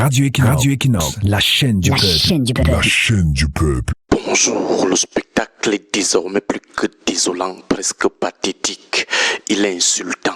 Radio Equinox, la chaîne du peuple. La chaîne du peuple. Bonjour, le spectacle est désormais plus que désolant, presque pathétique. Il est insultant.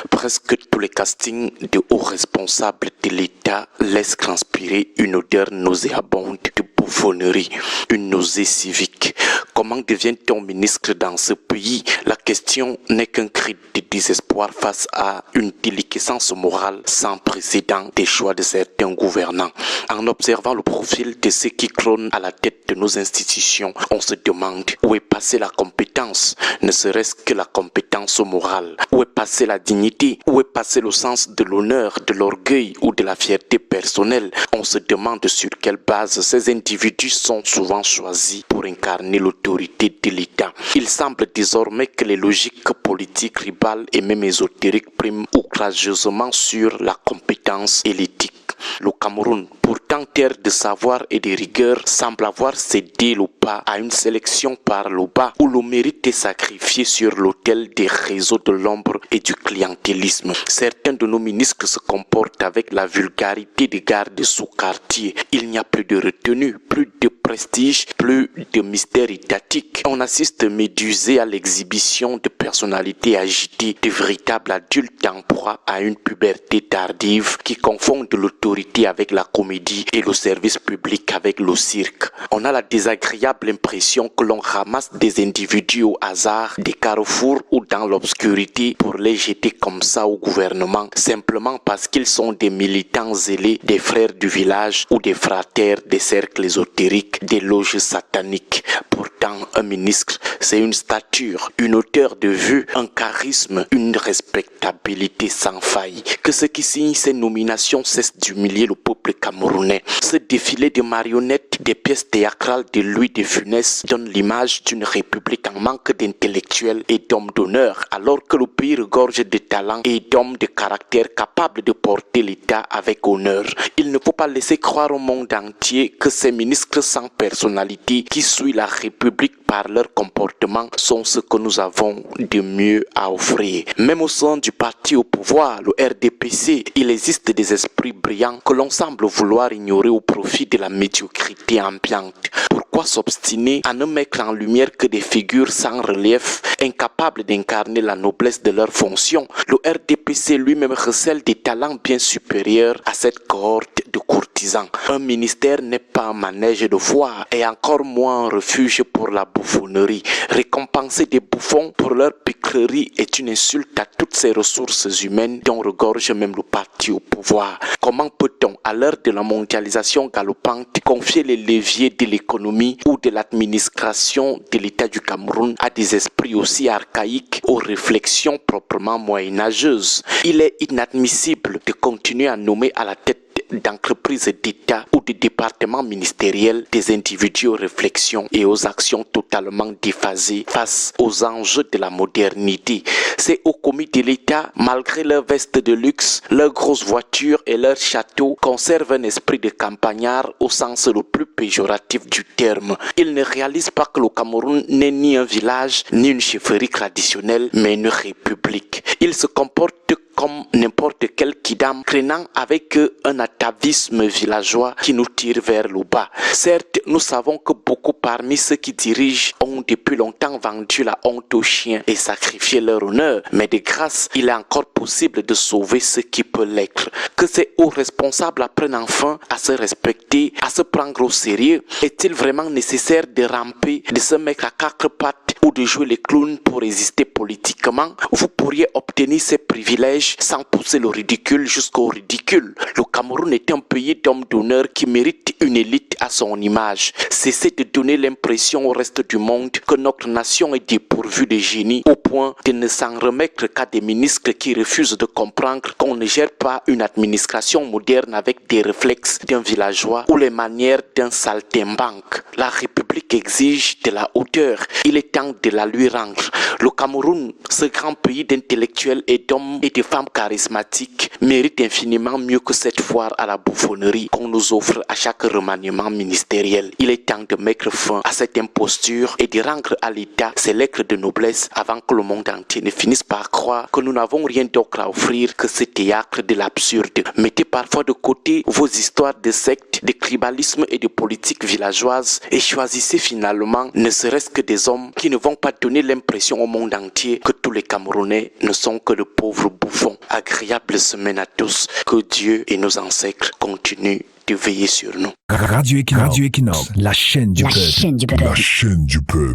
Presque tous les castings de hauts responsables de l'État laissent transpirer une odeur nauséabonde de bouffonnerie, une nausée civique. Comment devient-on ministre dans ce pays? La question n'est qu'un cri de désespoir face à une déliquescence morale sans précédent des choix de certains gouvernants. En observant le profil de ceux qui trônent à la tête de nos institutions, on se demande où est passée la compétence, ne serait-ce que la compétence morale. Où est passée la dignité? Où est passé le sens de l'honneur, de l'orgueil ou de la fierté personnelle? On se demande sur quelle base ces individus sont souvent choisis pour incarner l'autorité de l'État. Il semble désormais que les logiques politiques, rivales et même ésotériques priment outrageusement sur la compétence et l'éthique. Le Cameroun, pourtant terre de savoir et de rigueur, semble avoir cédé le pas à une sélection par le bas où le mérite est sacrifié sur l'autel des réseaux de l'ombre et du clientélisme. Certains de nos ministres se comportent avec la vulgarité des gardes sous-quartier. Il n'y a plus de retenue, plus de prestige, plus de mystère étatique. On assiste médusé à l'exhibition de personnalités agitées, de véritables adultes en proie à une puberté tardive qui confondent l'autorité avec la comédie et le service public avec le cirque. On a la désagréable impression que l'on ramasse des individus au hasard, des carrefours ou dans l'obscurité pour les jeter comme ça au gouvernement, simplement parce qu'ils sont des militants zélés, des frères du village ou des fratères des cercles ésotériques, des loges sataniques. Pourtant, un ministre, c'est une stature, une hauteur de vue, un charisme, une respectabilité sans faille. Que ceux qui signent ces nominations cessent d'humilier le peuple camerounais. Ce défilé de marionnettes, des pièces théâtrales de Louis de Funès donne l'image d'une république en manque d'intellectuels et d'hommes d'honneur, alors que le pays regorge de talents et d'hommes de caractère capables de porter l'État avec honneur. Il ne faut pas laisser croire au monde entier que ces ministres sans personnalité qui suivent la République par leur comportement sont ce que nous avons de mieux à offrir. Même au sein du parti au pouvoir, le RDPC, il existe des esprits brillants que l'on semble vouloir ignorer au profit de la médiocrité ambiante. Pourquoi s'obstiner à ne mettre en lumière que des figures sans relief, incapables d'incarner la noblesse de leurs fonctions? Le RDPC lui-même recèle des talents bien supérieurs à cette cohorte de courtisans. Un ministère n'est pas un manège de foire et encore moins un refuge pour la bouffonnerie. Récompenser des bouffons pour leur piquerie est une insulte à toutes ces ressources humaines dont regorge même le parti au pouvoir. Comment peut-on, à l'heure de la mondialisation galopante, confier les leviers de l'économie ou de l'administration de l'État du Cameroun à des esprits aussi archaïques, aux réflexions proprement moyenâgeuses? Il est inadmissible de continuer à nommer à la tête d'entreprises d'État ou de départements ministériels des individus aux réflexions et aux actions totalement déphasées face aux enjeux de la modernité. Ces hauts commis de l'État, malgré leurs vestes de luxe, leurs grosses voitures et leurs châteaux, conservent un esprit de campagnard au sens le plus péjoratif du terme. Ils ne réalisent pas que le Cameroun n'est ni un village, ni une chefferie traditionnelle, mais une république. Ils se comportent comme n'importe quel kidam, craignant avec eux un atavisme villageois qui nous tire vers le bas. Certes, nous savons que beaucoup parmi ceux qui dirigent ont depuis longtemps vendu la honte aux chiens et sacrifié leur honneur, mais de grâce, il est encore possible de sauver ce qui peut l'être. Que ces hauts responsables apprennent enfin à se respecter, à se prendre au sérieux. Est-il vraiment nécessaire de ramper, de se mettre à quatre pattes ou de jouer les clowns pour résister politiquement? Vous pourriez obtenir ces privilèges sans pousser le ridicule jusqu'au ridicule. Le Cameroun est un pays d'hommes d'honneur qui mérite une élite à son image. Cessez de donner l'impression au reste du monde que notre nation est dépourvue de génie au point de ne s'en remettre qu'à des ministres qui refusent de comprendre qu'on ne gère pas une administration moderne avec des réflexes d'un villageois ou les manières d'un saltimbanque. La République République exige de la hauteur. Il est temps de la lui rendre. Le Cameroun, ce grand pays d'intellectuels et d'hommes et de femmes charismatiques, mérite infiniment mieux que cette foire à la bouffonnerie qu'on nous offre à chaque remaniement ministériel. Il est temps de mettre fin à cette imposture et de rendre à l'État ses lettres de noblesse avant que le monde entier ne finisse par croire que nous n'avons rien d'autre à offrir que ce théâtre de l'absurde. Mettez parfois de côté vos histoires de sectes, de tribalisme et de politique villageoise et choisissez finalement ne serait-ce que des hommes qui ne vont pas donner l'impression au monde entier que tous les Camerounais ne sont que de pauvres bouffons. Agréable semaine à tous. Que Dieu et nos ancêtres continuent de veiller sur nous. Radio Equinox, la chaîne du peuple. La chaîne du peuple.